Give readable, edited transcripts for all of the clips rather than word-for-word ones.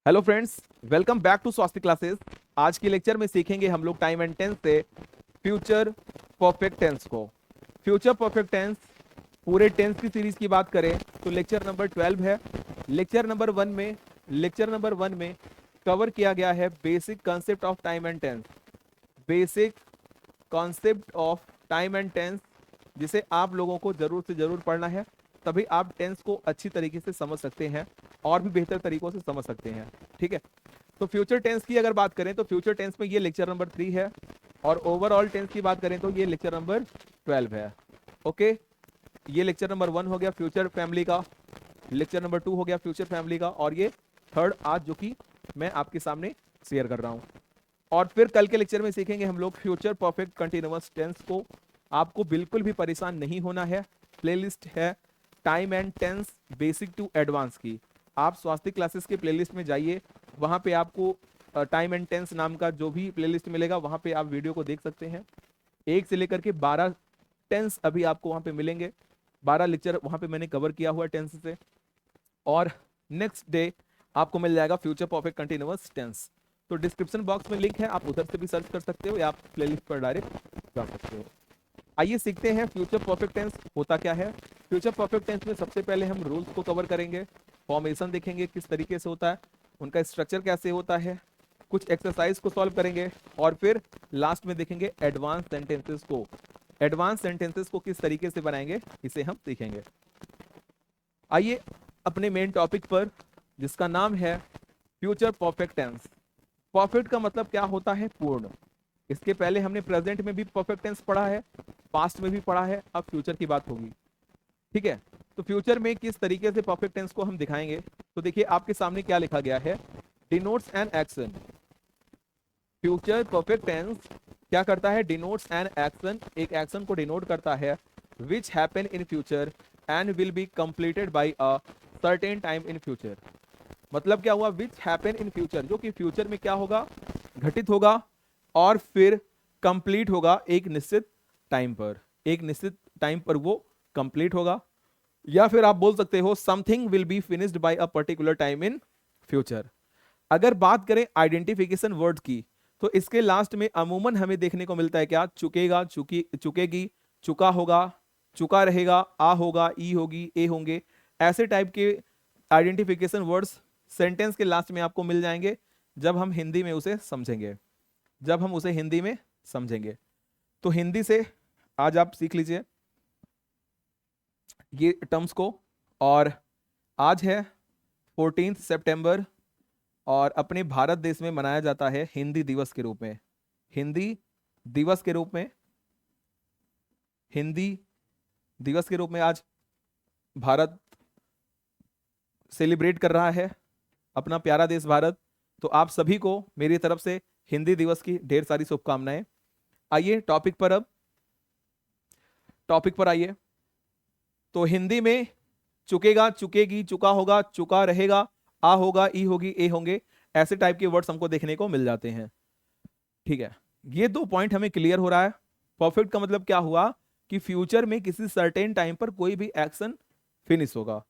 Hello friends, welcome back to Swasthya classes. आज के lecture में सीखेंगे हम लोग टाइम एंड टेंस से फ्यूचर परफेक्ट टेंस को। फ्यूचर परफेक्ट टेंस पूरे टेंस की सीरीज की बात करें तो लेक्चर नंबर 12 है। लेक्चर नंबर वन में कवर किया गया है basic concept of time and tense. Basic concept of time and tense जिसे आप लोगों को जरूर से जरूर पढ़ना है, तभी आप टेंस को अच्छी तरीके से समझ सकते हैं और भी बेहतर तरीकों से समझ सकते हैं। ठीक है, तो फ्यूचर टेंस की अगर बात करें तो फ्यूचर टेंस में ये लेक्चर नंबर 3 है और ओवरऑल टेंस की बात करें तो ये लेक्चर नंबर 12 है। ओके, ये लेक्चर नंबर 1 हो गया फ्यूचर फैमिली का, लेक्चर नंबर 2 हो गया फ्यूचर फैमिली का, और ये थर्ड आज जो कि मैं आपके सामने शेयर कर रहा हूं। और फिर कल के लेक्चर में सीखेंगे हम लोग फ्यूचर परफेक्ट कंटिन्यूअस टेंस को। आपको बिल्कुल भी परेशान नहीं होना है। प्लेलिस्ट है time and tense basic to advance की। आप स्वास्थ्य क्लासेस के प्लेलिस्ट में जाइए, वहां पे आपको टाइम एंड टेंस नाम का जो भी प्लेलिस्ट मिलेगा वहां पे आप वीडियो को देख सकते हैं। 1 से लेकर के 12 टेंस अभी आपको वहां पे मिलेंगे। 12 लेक्चर वहां पे मैंने कवर किया हुआ है टेंस से, और नेक्स्ट डे आपको मिल जाएगा फ्यूचर परफेक्ट कंटिन्यूअस टेंस। तो डिस्क्रिप्शन बॉक्स में लिंक है, आप उधर से भी सर्च कर सकते हो या आप प्लेलिस्ट पर डायरेक्ट जा सकते हो। आइए सीखते हैं फ्यूचर परफेक्ट टेंस होता क्या है। फ्यूचर परफेक्ट टेंस में सबसे पहले हम रूल्स को कवर करेंगे, फॉर्मेशन देखेंगे किस तरीके से होता है, उनका स्ट्रक्चर कैसे होता है, कुछ एक्सरसाइज को सॉल्व करेंगे, और फिर लास्ट में देखेंगे एडवांस सेंटेंसेस को। एडवांस सेंटेंसेस को किस तरीके से बनाएंगे इसे हम सीखेंगे। आइए अपने मेन टॉपिक पर, जिसका नाम है फ्यूचर परफेक्ट टेंस। परफेक्ट का मतलब क्या होता है? पूर्ण। इसके पहले हमने प्रेजेंट में भी परफेक्ट टेंस पढ़ा है, पास्ट में भी पढ़ा है, अब फ्यूचर की बात होगी। ठीक है, तो फ्यूचर में किस तरीके से परफेक्ट टेंस को हम दिखाएंगे, तो देखिए आपके सामने क्या लिखा गया है, denotes an action. Future perfect tense क्या करता है? डिनोट्स एन एक्शन, एक एक्शन को डिनोट करता है, which happen in future and will be completed by a certain time in future. मतलब क्या हुआ? विच हैपन इन फ्यूचर, जो कि फ्यूचर में क्या होगा? घटित होगा, और फिर कंप्लीट होगा एक निश्चित टाइम पर। एक निश्चित टाइम पर वो कंप्लीट होगा, या फिर आप बोल सकते हो something will be finished by a particular time in future. अगर बात करें आइडेंटिफिकेशन वर्ड की, तो इसके लास्ट में अमूमन हमें देखने को मिलता है क्या? चुकेगा, चुकी, चुकेगी, चुका होगा, चुका रहेगा, आ होगा, ई होगी, ए होंगे। ऐसे टाइप के आइडेंटिफिकेशन वर्ड्स सेंटेंस के लास्ट में आपको मिल जाएंगे जब हम हिंदी में उसे समझेंगे। जब हम उसे हिंदी में समझेंगे तो हिंदी से आज आप सीख लीजिए ये टर्म्स को। और आज है 14 सितंबर, और अपने भारत देश में मनाया जाता है हिंदी दिवस के रूप में। हिंदी दिवस के रूप में, हिंदी दिवस के रूप में आज भारत सेलिब्रेट कर रहा है अपना प्यारा देश भारत। तो आप सभी को मेरी तरफ से हिंदी दिवस की ढेर सारी शुभकामनाएं। आइए टॉपिक पर, अब टॉपिक पर आइए। तो हिंदी में चुकेगा, चुकेगी, चुका होगा, चुका रहेगा, आ होगा, ई होगी, ए होंगे, ऐसे टाइप के वर्ड्स हमको देखने को मिल जाते हैं। ठीक है, ये 2 पॉइंट हमें क्लियर हो रहा है। परफेक्ट का मतलब क्या हुआ कि फ्यूचर में किसी सर्टेन टाइम पर कोई भी एक्शन फिनिश होगा।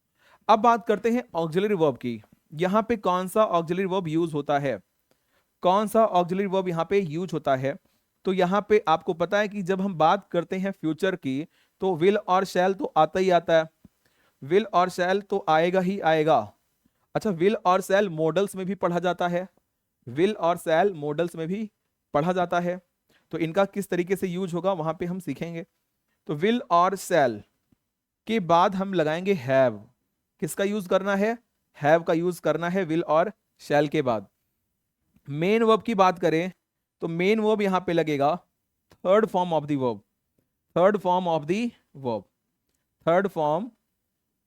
अब बात करते हैं ऑक्सिलरी वर्ब की। यहां पे कौन सा ऑक्सिलरी वर्ब यूज होता है? कौन सा ऑक्सिलरी वर्ब यहां पे यूज होता है? तो यहां पे आपको पता है कि जब हम बात करते हैं फ्यूचर की, तो विल और शैल तो आता ही आता है। विल और शैल तो आएगा ही आएगा। अच्छा, विल और शैल मॉडल्स में भी पढ़ा जाता है। विल और शैल मॉडल्स में भी पढ़ा जाता है, तो इनका किस तरीके से यूज होगा वहां पे हम सीखेंगे। तो विल और शैल के बाद हम लगाएंगे हैव। किसका यूज करना है? हैव का यूज करना है विल और शैल के बाद। मेन वर्ब की बात करें तो मेन वर्ब यहां पे लगेगा third form of the verb. Third form of the verb, third form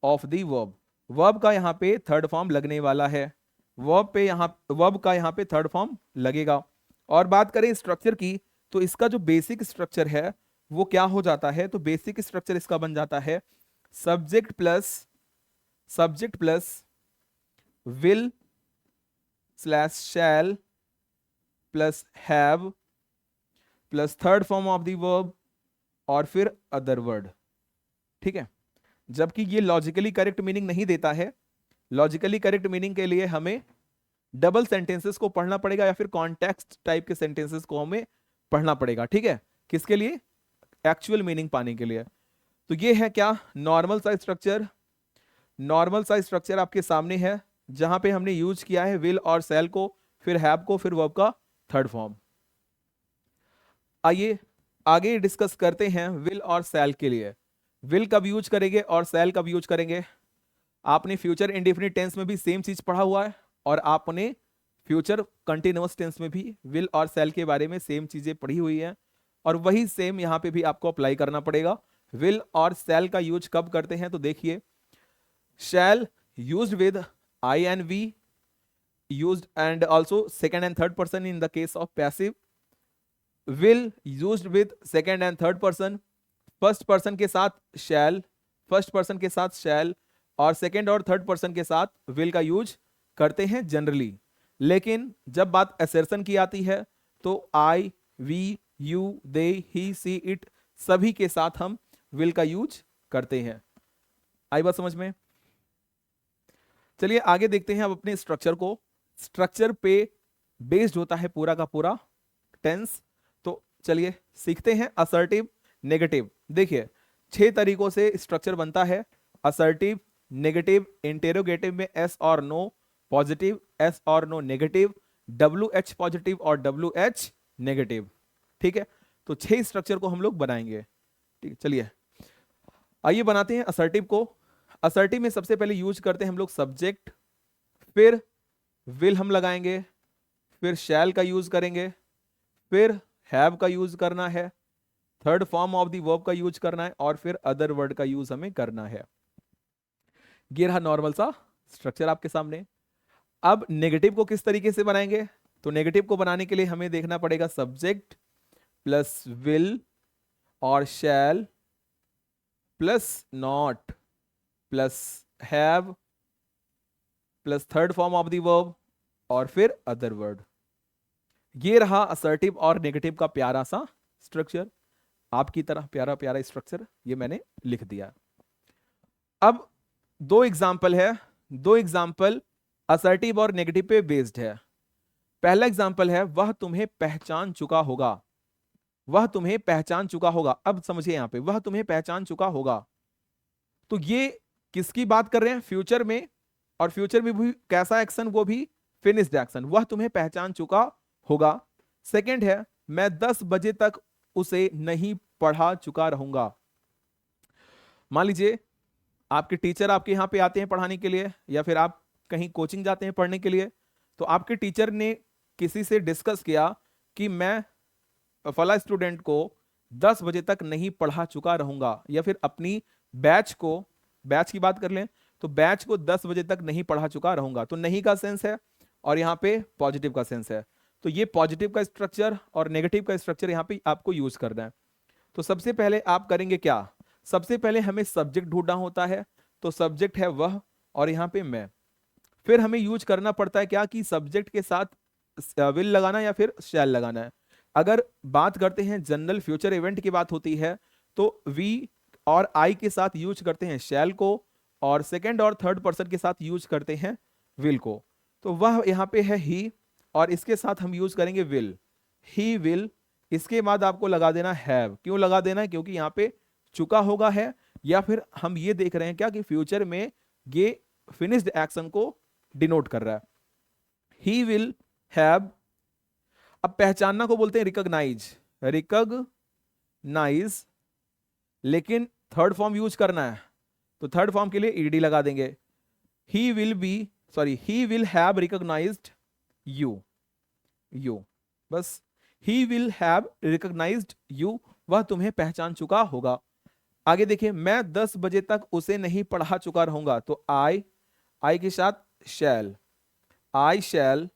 of the verb. Verb का यहां पे थर्ड फॉर्म लगने वाला है। वर्ब का यहां पे थर्ड फॉर्म लगेगा। और बात करें स्ट्रक्चर की, तो इसका जो बेसिक स्ट्रक्चर है वो क्या हो जाता है? तो बेसिक स्ट्रक्चर इसका बन जाता है subject plus will slash shell plus have plus third form of the verb, और फिर अदर वर्ड। ठीक है, जबकि ये लॉजिकली करेक्ट मीनिंग नहीं देता है। लॉजिकली करेक्ट मीनिंग के लिए हमें डबल सेंटेंसेस को पढ़ना पड़ेगा या फिर कॉन्टेक्स्ट टाइप के सेंटेंसेस को हमें पढ़ना पड़ेगा, ठीक है, किसके लिए, एक्चुअल मीनिंग पाने के लिए। तो ये है क्या, नॉर्मल सा स्ट्रक्चर। नॉर्मल सा स्ट्रक्चर आपके सामने है, जहां पे हमने यूज किया है विल और सेल को, फिर हैव को, फिर वर्ब का थर्ड फॉर्म। आइए आगे डिस्कस करते हैं विल और सेल के लिए। विल कब यूज करेंगे और सेल कब यूज करेंगे। आपने फ्यूचर इंडेफिनिट टेंस में भी सेम चीज पढ़ा हुआ है, और आपने फ्यूचर कंटिन्यूअस टेंस में भी विल और सेल के बारे में सेम चीजें पढ़ी हुई है, और वही सेम यहां पे भी आपको अप्लाई करना पड़ेगा। विल और सेल का यूज कब करते हैं, तो देखिए, shall used with I and we, used and also second and third person in the case of passive. Will used with second and third person. First person के साथ shall, फर्स्ट पर्सन के साथ shall, और second और third person के साथ will का use करते हैं जनरली। लेकिन जब बात assertion की आती है तो I, we, you, they, he, she, it सभी के साथ हम will का यूज करते हैं। आई बात समझ में। चलिए आगे देखते हैं अब अपने स्ट्रक्चर को। स्ट्रक्चर पे बेस्ड होता है पूरा का पूरा टेंस। तो चलिए सीखते हैं असर्टिव, नेगेटिव। देखिए 6 तरीकों से स्ट्रक्चर बनता है। असर्टिव, नेगेटिव, इंटेरोगेटिव में एस और नो पॉजिटिव, एस और नो नेगेटिव, WH पॉजिटिव और WH नेगेटिव, ठीक है। तो 6 स्ट्रक्चर को हम लोग बनाएंगे, ठीक है। चलिए आइए बनाते हैं असर्टिव को। असर्टिव में सबसे पहले यूज करते हैं हम लोग सब्जेक्ट, फिर विल हम लगाएंगे, फिर शैल का यूज करेंगे, फिर हैव का यूज करना है, third form of the verb का यूज करना है, और फिर अदर वर्ड का यूज हमें करना है। ये रहा नॉर्मल सा स्ट्रक्चर आपके सामने। अब नेगेटिव को किस तरीके से बनाएंगे, तो नेगेटिव को बनाने के लिए हमें देखना पड़ेगा सब्जेक्ट प्लस विल और shall plus not plus have plus third form of the verb और फिर अदर वर्ड। ये रहा असर्टिव और नेगेटिव का प्यारा सा स्ट्रक्चर, आपकी तरह प्यारा प्यारा स्ट्रक्चर ये मैंने लिख दिया। अब 2 एग्जाम्पल है, 2 एग्जाम्पल असर्टिव और नेगेटिव पे बेस्ड है। पहला एग्जाम्पल है वह तुम्हें पहचान चुका होगा, वह तुम्हें पहचान चुका होगा। अब समझिए यहां पे वह तुम्हें पहचान चुका होगा, तो ये किसकी बात कर रहे हैं, फ्यूचर में, और फ्यूचर में भी कैसा एक्शन, वो भी फिनिश्ड एक्शन। वह तुम्हें पहचान चुका होगा। सेकंड है मैं 10 बजे तक उसे नहीं पढ़ा चुका रहूंगा। मान लीजिए आपके टीचर आपके यहां पे आते हैं पढ़ाने के लिए, या फिर आप कहीं कोचिंग जाते हैं पढ़ने के लिए, तो आपके टीचर ने किसी से डिस्कस किया कि मैं फला स्टूडेंट को 10 बजे तक नहीं पढ़ा चुका रहूंगा, या फिर अपनी बैच को, बैच की बात कर लें तो बैच को 10 बजे तक नहीं पढ़ा चुका रहूंगा। तो नहीं का सेंस है और यहाँ पे पॉजिटिव का सेंस है। तो ये पॉजिटिव का स्ट्रक्चर और नेगेटिव का स्ट्रक्चर यहाँ पे आपको यूज करना है। तो सबसे पहले आप करेंगे क्या, सबसे पहले हमें सब्जेक्ट ढूंढना होता है। तो सब्जेक्ट है वह और यहाँ पे मैं। फिर हमें यूज करना पड़ता है क्या, कि सब्जेक्ट के साथ विल लगाना या फिर शैल लगाना है। अगर बात करते हैं जनरल फ्यूचर इवेंट की बात होती है तो वी और आई के साथ यूज करते हैं शैल को, और सेकेंड और थर्ड पर्सन के साथ यूज करते हैं विल को। तो वह यहाँ पे है ही, और इसके साथ हम यूज करेंगे विल, ही विल। इसके बाद आपको लगा देना हैव। क्यों लगा देना है, क्योंकि यहाँ पे चुका होगा है, या फिर हम ये देख रहे हैं क्या कि फ्यूचर में ये फिनिश्ड एक्शन को डिनोट कर रहा है। ही विल हैव। अब पहचानना को बोलते हैं रिकॉग्नाइज, रिकॉग्नाइज, लेकिन थर्ड फॉर्म यूज करना है तो थर्ड फॉर्म के लिए ईडी लगा देंगे। He will be, sorry, he will have recognised you, you, बस। He will have recognised you, वह तुम्हें पहचान चुका होगा। आगे देखिए, मैं 10 बजे तक उसे नहीं पढ़ा चुका रहूंगा। तो आई के साथ shall, I shall,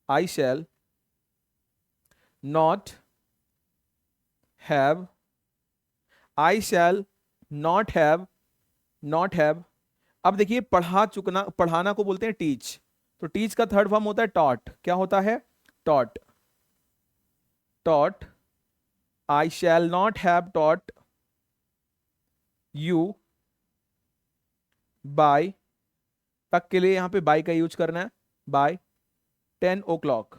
I shall not have, I shall not have, not have. अब देखिए पढ़ा चुकना, पढ़ाना को बोलते हैं टीच। तो टीच का थर्ड फॉर्म होता है टॉट। क्या होता है, taught, taught. I shall not have taught you by, तक के लिए यहां पे बाय का यूज करना है, bye 10 o'clock,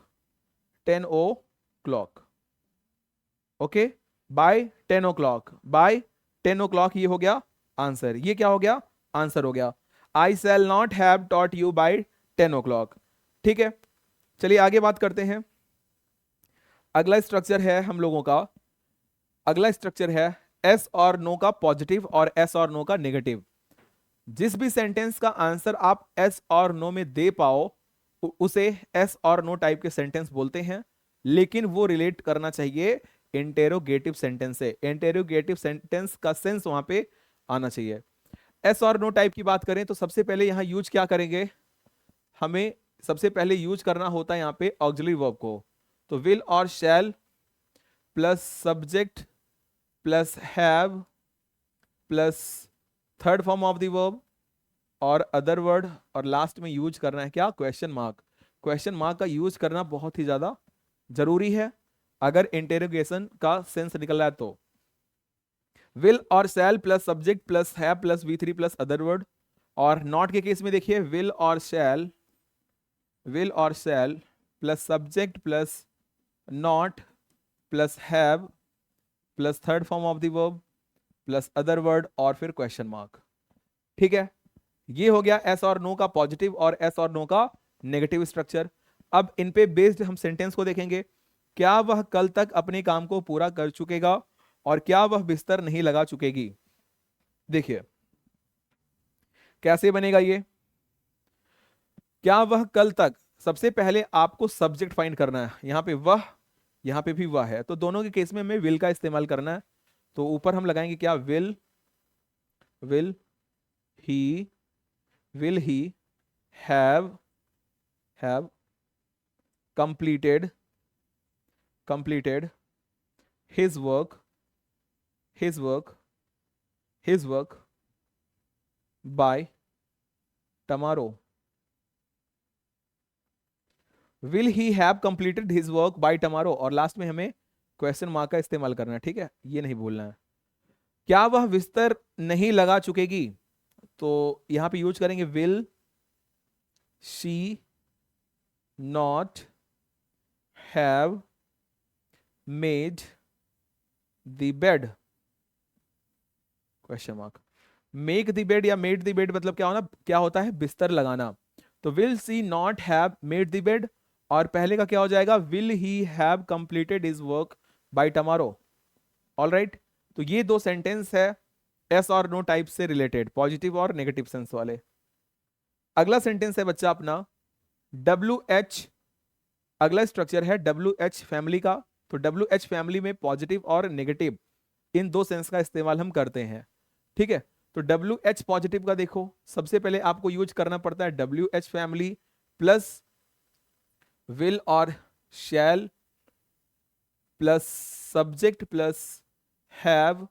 10 o'clock, okay, bye 10 o'clock, bye 10 o'clock, ये हो गया आंसर, ये क्या हो गया, आंसर हो गया। I shall not have taught you by 10 o'clock। ठीक है, चलिए आगे बात करते हैं। अगला स्ट्रक्चर है हम लोगों का, अगला स्ट्रक्चर है एस और नो का पॉजिटिव और एस और नो का नेगेटिव। जिस भी सेंटेंस का आंसर आप एस और नो में दे पाओ उसे एस और नो टाइप के सेंटेंस बोलते हैं, लेकिन वो रिलेट करना चाहिए इंटेरोगेटिव सेंटेंस से। इंटेरोगेटिव सेंटेंस का सेंस वहां पे आना चाहिए। एस और नो टाइप की बात करें तो सबसे पहले यहां यूज क्या करेंगे, हमें सबसे पहले यूज करना होता है यहां पे ऑक्सिलरी वर्ब को। तो विल और shall plus subject plus have plus third form of the verb और अदर वर्ड, और लास्ट में यूज करना है क्या, क्वेश्चन मार्क। क्वेश्चन मार्क का यूज करना बहुत ही ज्यादा जरूरी है अगर इंटेरोगेशन का सेंस निकल रहा है तो। विल और shall plus subject plus have plus V3 plus other word, और नॉट के केस में देखिए विल और shall plus subject plus not plus have plus third form of the verb plus other word और फिर क्वेश्चन मार्क। ठीक है, ये हो गया एस और नो का पॉजिटिव और एस और नो का नेगेटिव स्ट्रक्चर। अब इन पे बेस्ड हम सेंटेंस को देखेंगे। क्या वह कल तक अपने काम को पूरा कर चुकेगा और क्या वह बिस्तर नहीं लगा चुकेगी। देखिए कैसे बनेगा ये, क्या वह कल तक, सबसे पहले आपको सब्जेक्ट फाइंड करना है। यहां पे वह, यहां पे भी वह है, तो दोनों के केस में हमें विल का इस्तेमाल करना है। तो ऊपर हम लगाएंगे क्या, will he have completed his work by tomorrow। Will he have completed his work by tomorrow, और लास्ट में हमें क्वेश्चन मार्क का इस्तेमाल करना है। ठीक है, ये नहीं भूलना है। क्या वह बिस्तर नहीं लगा चुकेगी, तो यहां पे यूज करेंगे will she not have made the bed, question mark. Make the bed या मेड द बेड मतलब क्या होता है, बिस्तर लगाना। तो will see not have made the bed, और पहले का क्या हो जाएगा, will he have completed his work by tomorrow. All right, तो ये दो सेंटेंस है एस और नो टाइप से रिलेटेड, पॉजिटिव और नेगेटिव सेंस वाले। अगला सेंटेंस है बच्चा अपना WH, अगला स्ट्रक्चर है WH फैमिली का। तो WH फैमिली में पॉजिटिव और नेगेटिव इन दो सेंस का इस्तेमाल हम करते हैं। ठीक है, तो WH पॉजिटिव का देखो, सबसे पहले आपको यूज करना पड़ता है WH फैमिली प्लस विल और shall plus subject plus have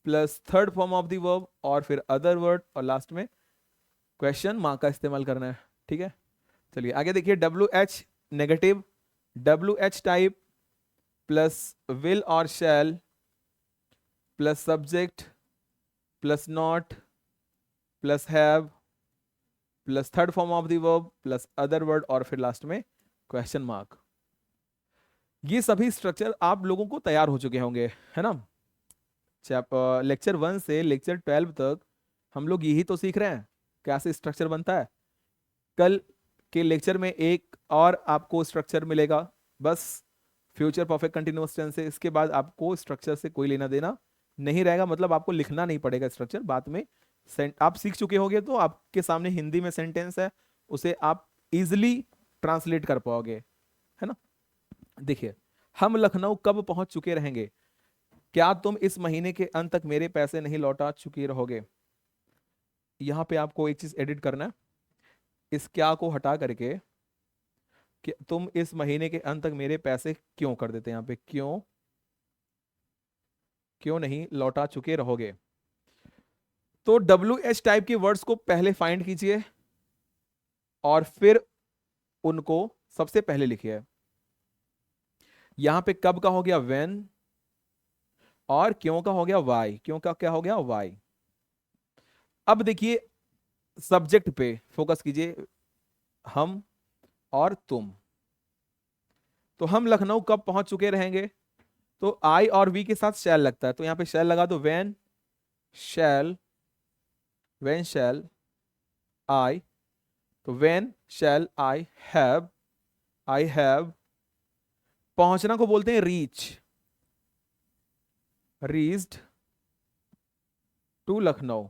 plus third form of the verb और फिर अदर वर्ड, और लास्ट में क्वेश्चन मार्क का इस्तेमाल करना है। ठीक है, चलिए आगे देखिए। WH negative, WH type plus will और shall plus subject plus not plus have plus third form of the verb plus other word और फिर लास्ट में क्वेश्चन मार्क। ये सभी स्ट्रक्चर आप लोगों को तैयार हो चुके होंगे, है ना। लेक्चर 1 से लेक्चर 12 तक हम लोग यही तो सीख रहे हैं कैसे स्ट्रक्चर बनता है। कल के लेक्चर में एक और आपको स्ट्रक्चर मिलेगा, बस फ्यूचर परफेक्ट कंटिन्यूअस टेंस से। इसके बाद आपको स्ट्रक्चर से कोई लेना देना नहीं रहेगा, मतलब आपको लिखना नहीं पड़ेगा स्ट्रक्चर। बाद में आप सीख चुके होंगे तो आपके सामने हिंदी में सेंटेंस है, उसे आप इजिली ट्रांसलेट कर पाओगे, है ना। देखिए, हम लखनऊ कब पहुंच चुके रहेंगे, क्या तुम इस महीने के अंत तक मेरे पैसे नहीं लौटा चुके रहोगे। यहां पे आपको एक चीज एडिट करना है, इस क्या को हटा करके कि तुम इस महीने के अंत तक मेरे पैसे क्यों कर देते हैं, यहां पे क्यों नहीं लौटा चुके रहोगे। तो WH टाइप के वर्ड्स को पहले फाइंड कीजिए और फिर उनको सबसे पहले लिखिए। यहां पे कब का हो गया when, और क्यों का हो गया why, क्यों का क्या हो गया why। अब देखिए सब्जेक्ट पे फोकस कीजिए, हम और तुम। तो हम लखनऊ कब पहुंच चुके रहेंगे? तो आई और वी के साथ शैल लगता है, तो यहां पे शैल लगा दो, शैल वेन शैल आई, तो वेन शैल आई हैव, पहुंचना को बोलते हैं रीच्ड टू लखनऊ,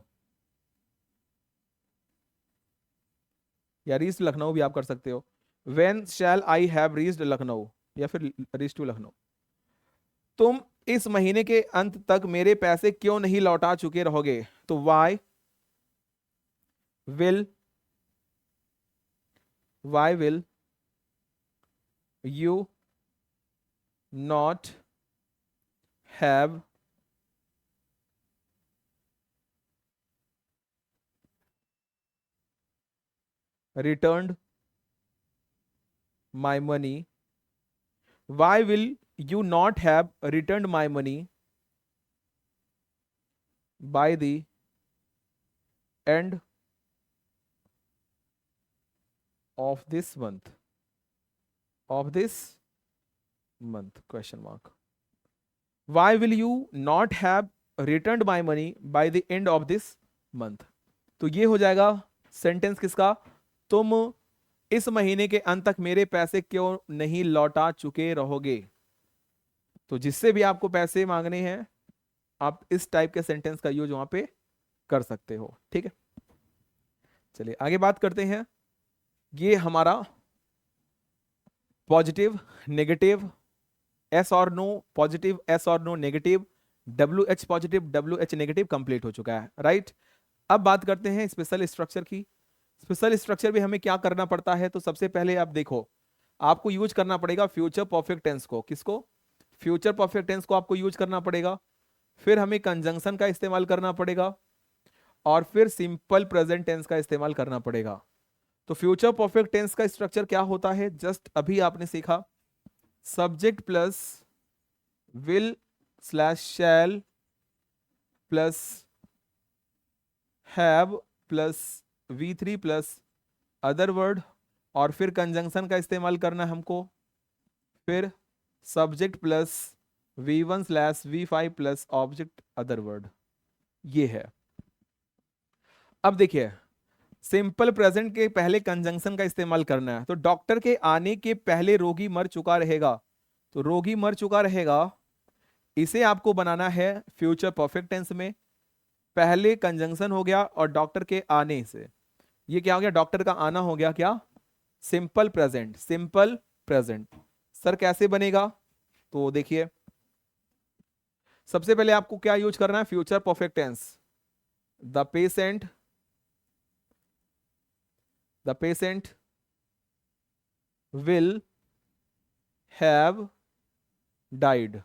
या रीच लखनऊ भी आप कर सकते हो। When shall I have reached Lucknow, या फिर रीच टू लखनऊ। तुम इस महीने के अंत तक मेरे पैसे क्यों नहीं लौटा चुके रहोगे? तो will why will you not have returned my money, why will you not have returned my money by the end of this month question mark, why will you not have returned my money by the end of this month? तो ये हो जाएगा sentence किसका? तुम इस महीने के अंत तक मेरे पैसे क्यों नहीं लौटा चुके रहोगे। तो जिससे भी आपको पैसे मांगने हैं आप इस टाइप के सेंटेंस का यूज वहां पे कर सकते हो, ठीक है। चलिए आगे बात करते हैं। ये हमारा पॉजिटिव नेगेटिव, एस और नो पॉजिटिव, एस और no negative, W H positive W H negative complete हो चुका है, राइट। अब बात करते हैं स्पेशल स्ट्रक्चर की। स्पेशल स्ट्रक्चर भी हमें क्या करना पड़ता है? तो सबसे पहले आप देखो, आपको यूज करना पड़ेगा फ्यूचर परफेक्ट टेंस को। किसको? फ्यूचर परफेक्ट टेंस को आपको यूज करना पड़ेगा। फिर हमें कंजंक्शन का इस्तेमाल करना पड़ेगा और फिर सिंपल प्रेजेंट टेंस का इस्तेमाल करना पड़ेगा। तो फ्यूचर परफेक्ट टेंस का स्ट्रक्चर क्या होता है? जस्ट अभी आपने सीखा, subject plus will slash shell plus have plus V3 plus other word, और फिर कंजंक्शन का इस्तेमाल करना हमको, फिर subject plus V1 slash V5 plus object other word. ये है। अब देखिए, सिंपल प्रेजेंट के पहले कंजंक्शन का इस्तेमाल करना है। तो डॉक्टर के आने के पहले रोगी मर चुका रहेगा, तो रोगी मर चुका रहेगा, इसे आपको बनाना है फ्यूचर परफेक्ट टेंस में। पहले कंजंक्शन हो गया और डॉक्टर के आने से ये क्या हो गया? डॉक्टर का आना हो गया क्या? Simple present. Simple present sir कैसे बनेगा? तो देखिए, सबसे पहले आपको क्या यूज करना है? Future perfect tense. The patient will have died.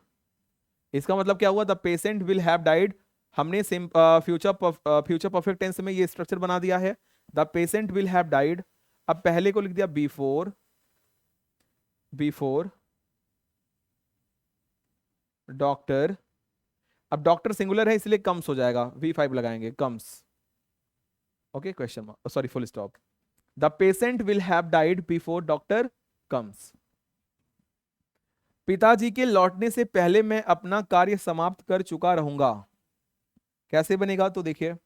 इसका मतलब क्या हुआ? The patient will have died. हमने फ्यूचर परफेक्ट टेंस में ये स्ट्रक्चर बना दिया है, the patient will have died. अब पहले को लिख दिया बिफोर डॉक्टर। अब डॉक्टर सिंगुलर है इसलिए कम्स हो जाएगा, V5 लगाएंगे, comes. Okay, question mark, sorry, full stop. The patient will have died before doctor comes. पिताजी के लौटने से पहले मैं अपना कार्य समाप्त कर चुका रहूंगा। कैसे बनेगा? तो देखिए,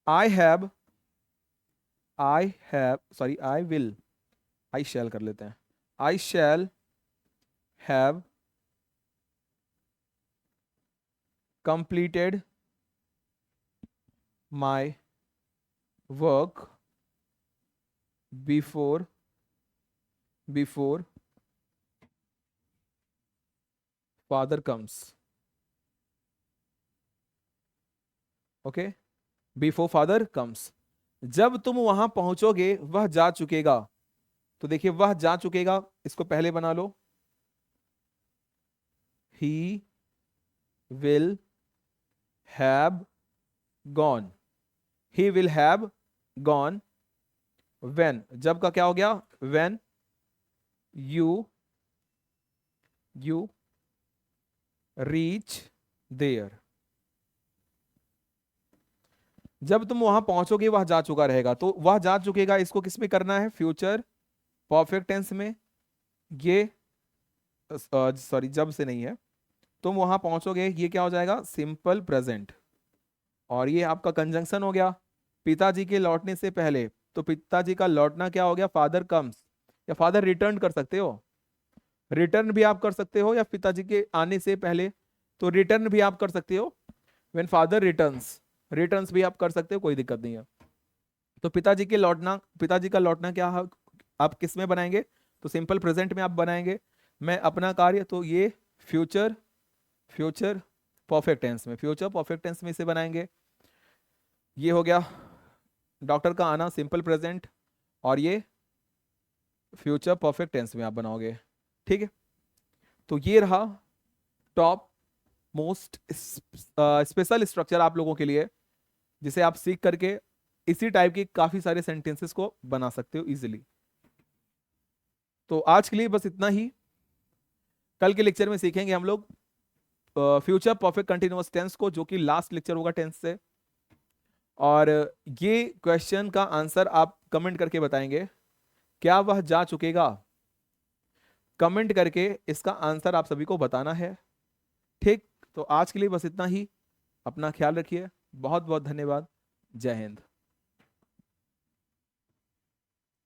आई शैल कर लेते हैं। I shall have completed my work before father comes. Okay, before father comes. जब तुम वहां पहुंचोगे वह जा चुकेगा। तो देखिए, वह जा चुकेगा, इसको पहले बना लो, he will have gone. He will have gone when, जब का क्या हो गया? When you reach there. जब तुम वहां पहुंचोगे वह जा चुका रहेगा, तो वह जा चुकेगा इसको किस में करना है? फ्यूचर परफेक्ट टेंस में। ये सॉरी जब से नहीं है, तुम वहां पहुंचोगे, ये क्या हो जाएगा, सिंपल प्रेजेंट। और ये आपका कंजंक्शन हो गया, पिताजी के लौटने से पहले, तो पिताजी का लौटना क्या हो गया, फादर कम्स, या फादर रिटर्न कर सकते हो, रिटर्न भी आप कर सकते हो, या पिताजी के आने से पहले, तो रिटर्न भी आप कर सकते हो, व्हेन फादर रिटर्न्स, रिटर्न्स भी आप कर सकते हो, कोई दिक्कत नहीं है। तो पिताजी के लौटना, पिताजी का लौटना क्या आप किस में बनाएंगे, तो सिंपल प्रेजेंट में आप बनाएंगे। मैं अपना कार्य, तो ये फ्यूचर, फ्यूचर परफेक्ट टेंस में, फ्यूचर परफेक्ट टेंस में इसे बनाएंगे। ये हो गया डॉक्टर का आना, सिंपल प्रेजेंट, और ये फ्यूचर परफेक्ट टेंस में आप बनाओगे। ठीक है, तो ये रहा टॉप मोस्ट स्पेशल स्ट्रक्चर आप लोगों के लिए, जिसे आप सीख करके इसी टाइप के काफी सारे सेंटेंसेस को बना सकते हो इजीली। तो आज के लिए बस इतना ही। कल के लेक्चर में सीखेंगे हम लोग फ्यूचर परफेक्ट कंटिन्यूअस टेंस को, जो कि लास्ट लेक्चर होगा टेंस से। और ये क्वेश्चन का आंसर आप कमेंट करके बताएंगे, क्या वह जा चुकेगा, कमेंट करके इसका आंसर आप सभी को बताना है। ठीक, तो आज के लिए बस इतना ही। अपना ख्याल रखिए, बहुत बहुत धन्यवाद। जय हिंद।